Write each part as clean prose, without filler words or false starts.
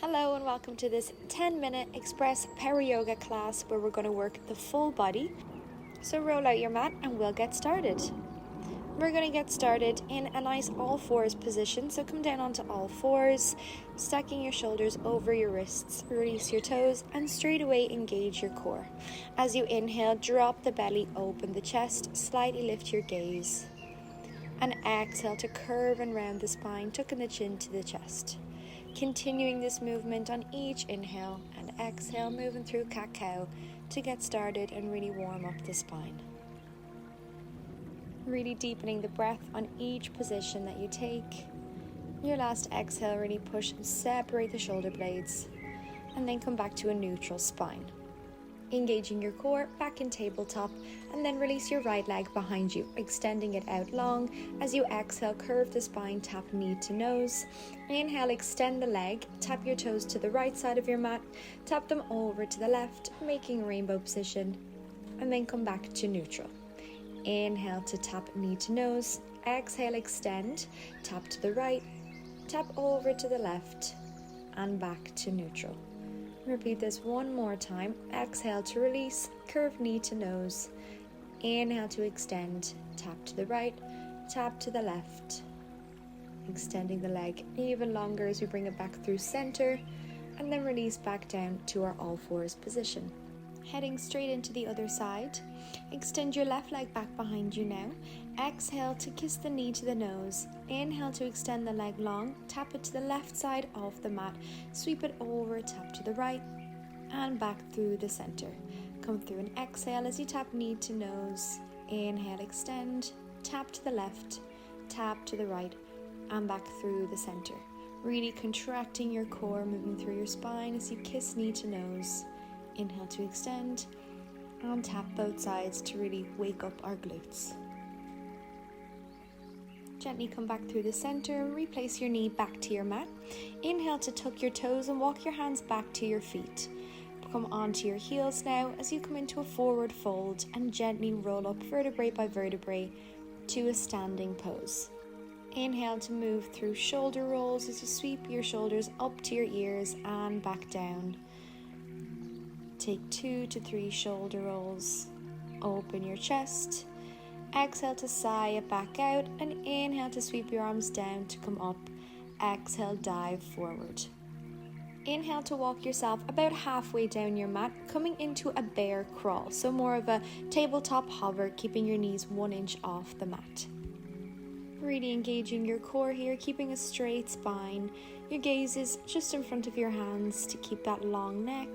Hello and welcome to this 10-minute express power yoga class where we're going to work the full body. So roll out your mat and we'll get started. We're going to get started in a nice all fours position. So come down onto all fours, stacking your shoulders over your wrists. Release your toes and straight away engage your core. As you inhale, drop the belly, open the chest, slightly lift your gaze. And exhale to curve and round the spine, tucking the chin to the chest. Continuing this movement on each inhale and exhale, moving through cat-cow to get started and really warm up the spine. Really deepening the breath on each position that you take. Your last exhale, really push and separate the shoulder blades and then come back to a neutral spine. Engaging your core back in tabletop and then release your right leg behind you, extending it out long. As you exhale, curve the spine, tap knee to nose. Inhale, extend the leg, tap your toes to the right side of your mat, tap them over to the left, making a rainbow position, and then come back to neutral. Inhale to tap knee to nose, exhale, extend, tap to the right, tap over to the left, and back to neutral. Repeat this one more time. Exhale to release, curve knee to nose. Inhale to extend, tap to the right, tap to the left. Extending the leg even longer as we bring it back through center, and then release back down to our all fours position. Heading straight into the other side. Extend your left leg back behind you now. Exhale to kiss the knee to the nose. Inhale to extend the leg long. Tap it to the left side of the mat. Sweep it over, tap to the right, and back through the center. Come through and exhale as you tap knee to nose. Inhale, extend, tap to the left, tap to the right, and back through the center. Really contracting your core, moving through your spine as you kiss knee to nose. Inhale to extend and tap both sides to really wake up our glutes. Gently come back through the center and replace your knee back to your mat. Inhale to tuck your toes and walk your hands back to your feet. Come onto your heels now as you come into a forward fold and gently roll up vertebrae by vertebrae to a standing pose. Inhale to move through shoulder rolls as you sweep your shoulders up to your ears and back down. Take 2 to 3 shoulder rolls. Open your chest. Exhale to sigh it back out and inhale to sweep your arms down to come up. Exhale, dive forward. Inhale to walk yourself about halfway down your mat, coming into a bear crawl. So more of a tabletop hover, keeping your knees 1 inch off the mat. Really engaging your core here, keeping a straight spine. Your gaze is just in front of your hands to keep that long neck.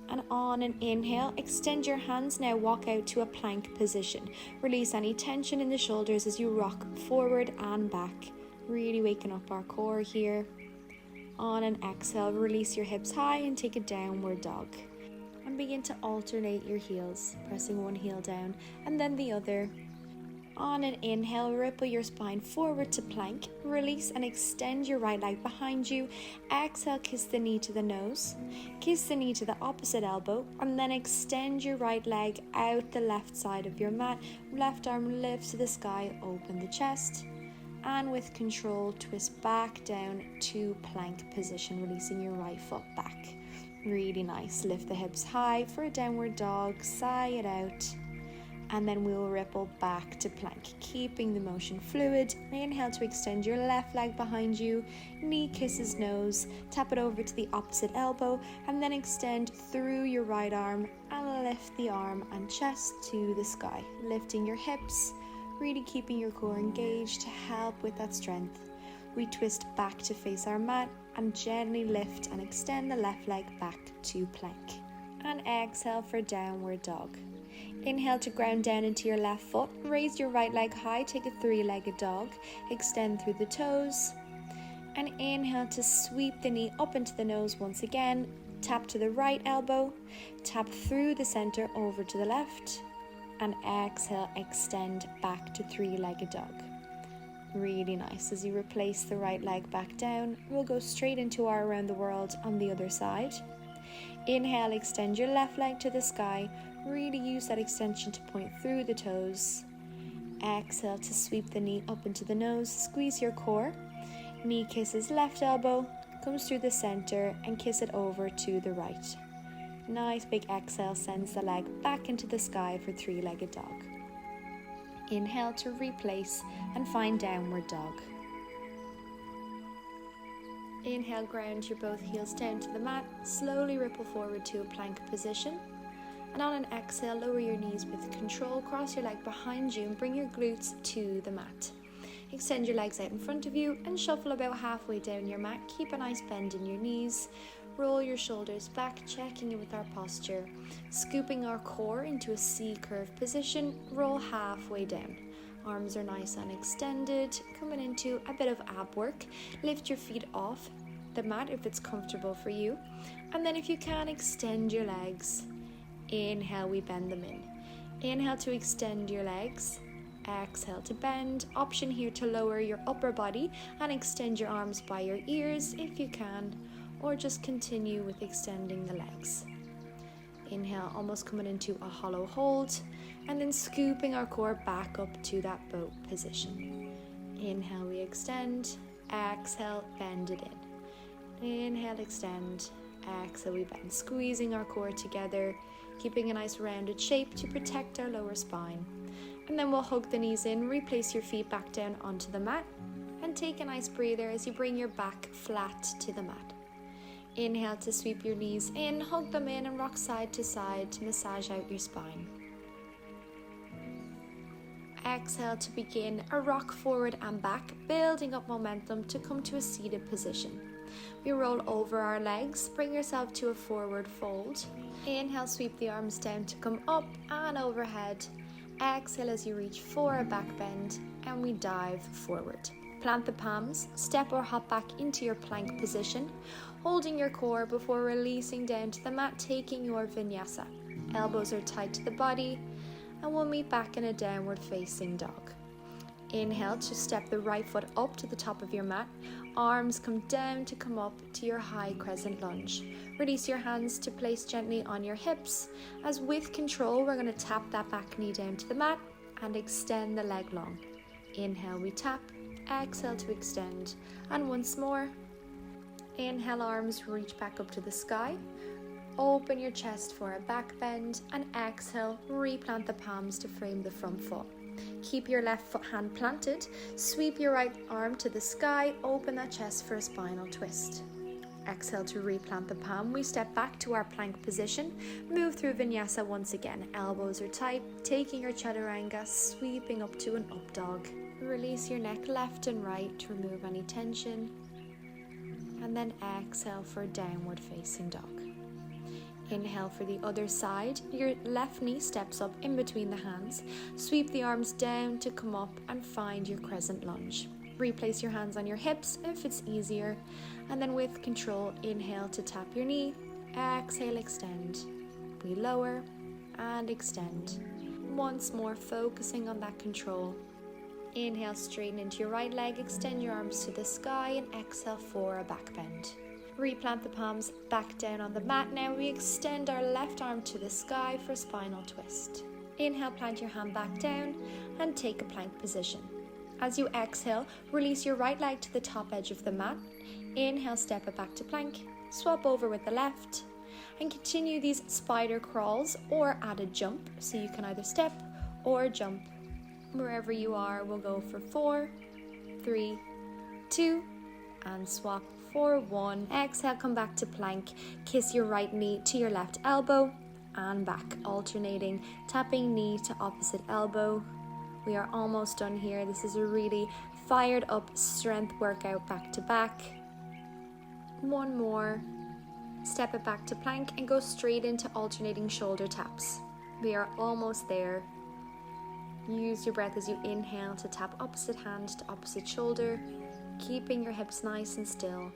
And on an inhale, extend your hands now, walk out to a plank position. Release any tension in the shoulders as you rock forward and back. Really waking up our core here. On an exhale, release your hips high and take a downward dog. And begin to alternate your heels, pressing one heel down and then the other. On an inhale, ripple your spine forward to plank. Release and extend your right leg behind you. Exhale, kiss the knee to the nose. Kiss the knee to the opposite elbow. And then extend your right leg out the left side of your mat. Left arm lifts to the sky, open the chest. And with control, twist back down to plank position, releasing your right foot back. Really nice. Lift the hips high for a downward dog. Sigh it out. And then we'll ripple back to plank, keeping the motion fluid. Inhale to extend your left leg behind you, knee kisses nose, tap it over to the opposite elbow, and then extend through your right arm and lift the arm and chest to the sky, lifting your hips, really keeping your core engaged to help with that strength. We twist back to face our mat and gently lift and extend the left leg back to plank. And exhale for downward dog. Inhale to ground down into your left foot. Raise your right leg high, take a 3-legged dog. Extend through the toes. And inhale to sweep the knee up into the nose once again. Tap to the right elbow. Tap through the center over to the left. And exhale, extend back to 3-legged dog. Really nice. As you replace the right leg back down, we'll go straight into our around the world on the other side. Inhale, extend your left leg to the sky. Really use that extension to point through the toes. Exhale to sweep the knee up into the nose. Squeeze your core. Knee kisses left elbow. comes through the center and kiss it over to the right. Nice big exhale sends the leg back into the sky for three-legged dog. Inhale to replace and find downward dog. Inhale, ground your both heels down to the mat, slowly ripple forward to a plank position. And on an exhale, lower your knees with control, cross your leg behind you and bring your glutes to the mat. Extend your legs out in front of you and shuffle about halfway down your mat. Keep a nice bend in your knees. Roll your shoulders back, checking in with our posture. Scooping our core into a C-curve position, roll halfway down. Arms are nice and extended, coming into a bit of ab work. Lift your feet off the mat if it's comfortable for you. And then if you can, extend your legs. Inhale, we bend them in. Inhale to extend your legs. Exhale to bend. Option here to lower your upper body and extend your arms by your ears if you can, or just continue with extending the legs. Inhale, almost coming into a hollow hold, and then scooping our core back up to that boat position. Inhale, we extend. Exhale, bend it in. Inhale, extend. Exhale, we bend, squeezing our core together, keeping a nice rounded shape to protect our lower spine. And then we'll hug the knees in, replace your feet back down onto the mat, and take a nice breather as you bring your back flat to the mat. Inhale to sweep your knees in, hug them in and rock side to side to massage out your spine. Exhale to begin a rock forward and back, building up momentum to come to a seated position. We roll over our legs, bring yourself to a forward fold. Inhale, sweep the arms down to come up and overhead. Exhale as you reach for a back bend, and we dive forward. Plant the palms, step or hop back into your plank position, holding your core before releasing down to the mat, taking your vinyasa. Elbows are tight to the body, and we'll meet back in a downward facing dog. Inhale to step the right foot up to the top of your mat. Arms come down to come up to your high crescent lunge. Release your hands to place gently on your hips, as with control we're going to tap that back knee down to the mat and extend the leg long. Inhale, we tap. Exhale to extend. And once more. Inhale, arms reach back up to the sky. Open your chest for a back bend, and exhale, replant the palms to frame the front foot. Keep your left foot hand planted, sweep your right arm to the sky, open that chest for a spinal twist. Exhale to replant the palm, we step back to our plank position, move through vinyasa once again, elbows are tight, taking your chaturanga, sweeping up to an up dog. Release your neck left and right to remove any tension, and then exhale for a downward facing dog. Inhale for the other side, your left knee steps up in between the hands, sweep the arms down to come up and find your crescent lunge. Replace your hands on your hips if it's easier, and then with control, inhale to tap your knee, exhale, extend. We lower and extend. Once more, focusing on that control. Inhale, straighten into your right leg, extend your arms to the sky, and exhale for a back bend. Replant the palms back down on the mat. Now we extend our left arm to the sky for spinal twist. Inhale, plant your hand back down and take a plank position. As you exhale, release your right leg to the top edge of the mat. Inhale, step it back to plank, swap over with the left, and continue these spider crawls or added jump. So you can either step or jump. Wherever you are, we'll go for 4, 3, 2, and swap. 4, 1. Exhale, come back to plank. Kiss your right knee to your left elbow and back, alternating, tapping knee to opposite elbow. We are almost done here. This is a really fired up strength workout back to back. One more. Step it back to plank and go straight into alternating shoulder taps. We are almost there. Use your breath as you inhale to tap opposite hand to opposite shoulder, keeping your hips nice and still.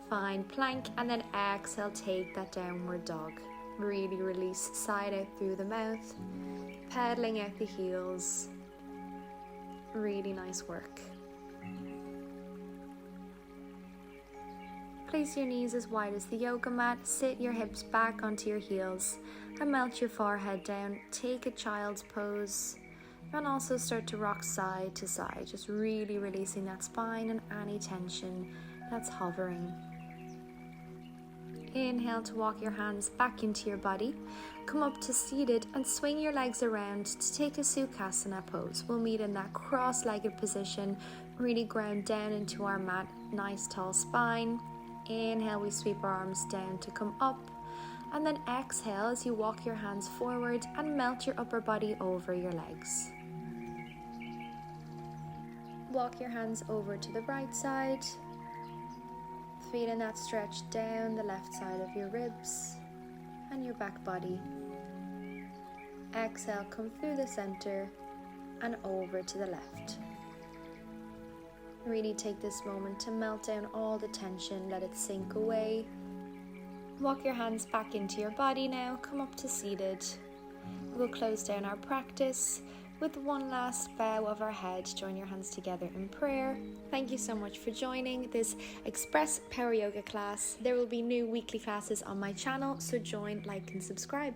Find plank and then exhale, take that downward dog. Really release side out through the mouth, pedaling out the heels. Really nice work. Place your knees as wide as the yoga mat, sit your hips back onto your heels and melt your forehead down. Take a child's pose. And also start to rock side to side, just really releasing that spine and any tension That's hovering. Inhale to walk your hands back into your body. Come up to seated and swing your legs around to take a Sukhasana pose. We'll meet in that cross-legged position, really ground down into our mat, nice tall spine. Inhale, we sweep our arms down to come up. And then exhale as you walk your hands forward and melt your upper body over your legs. Walk your hands over to the right side. Feeling that stretch down the left side of your ribs and your back body. Exhale, come through the center and over to the left. Really take this moment to melt down all the tension, let it sink away. Walk your hands back into your body now, come up to seated. We'll close down our practice with one last bow of our head. Join your hands together in prayer. Thank you so much for joining this Express Power Yoga class. There will be new weekly classes on my channel, so join, like and subscribe.